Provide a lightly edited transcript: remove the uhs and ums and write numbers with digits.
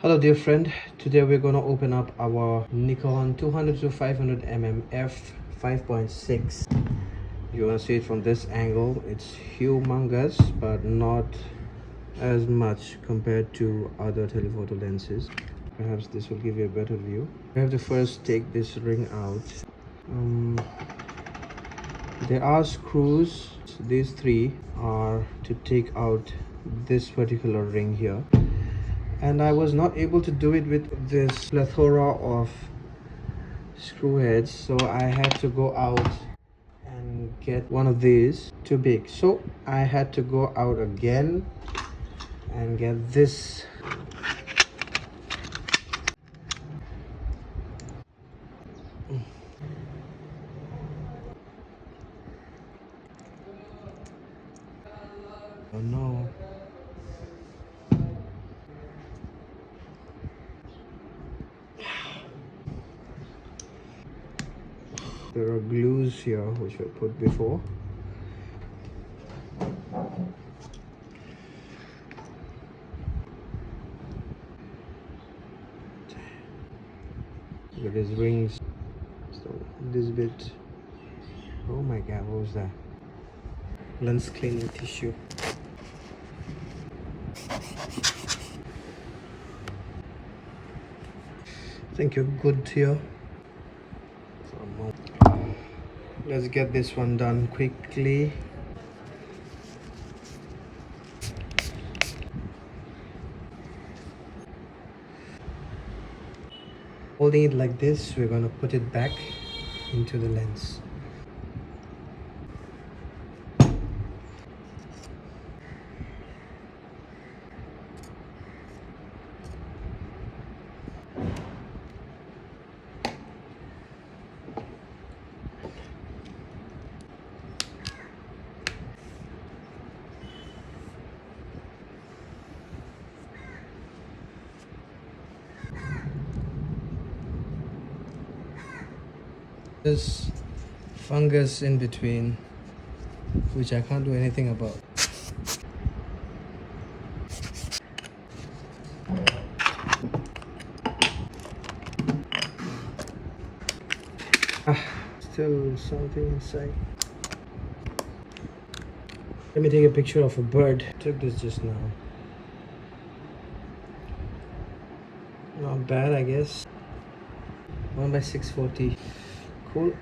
Hello dear friend, today we're going to open up our Nikon 200 to 500 mm f 5.6. You want to see it from this angle. It's humongous but not as much compared to other telephoto lenses. Perhaps this will give you a better view. We have to first take this ring out. There are screws. These three are to take out this particular ring here, and I was not able to do it with this plethora of screw heads, so I had to go out and get one of these too big. So I had to go out again and get this. Oh no. There are glues here which were put before. Look at these rings. So this bit. Oh my god, what was that? Lens cleaning tissue. I think you're good here. Let's get this one done quickly. Holding it like this, we're going to put it back into the lens. There's fungus in between, which I can't do anything about. Still something inside. Let me take a picture of a bird. Took this just now. Not bad, I guess. 1 by 640. Cool.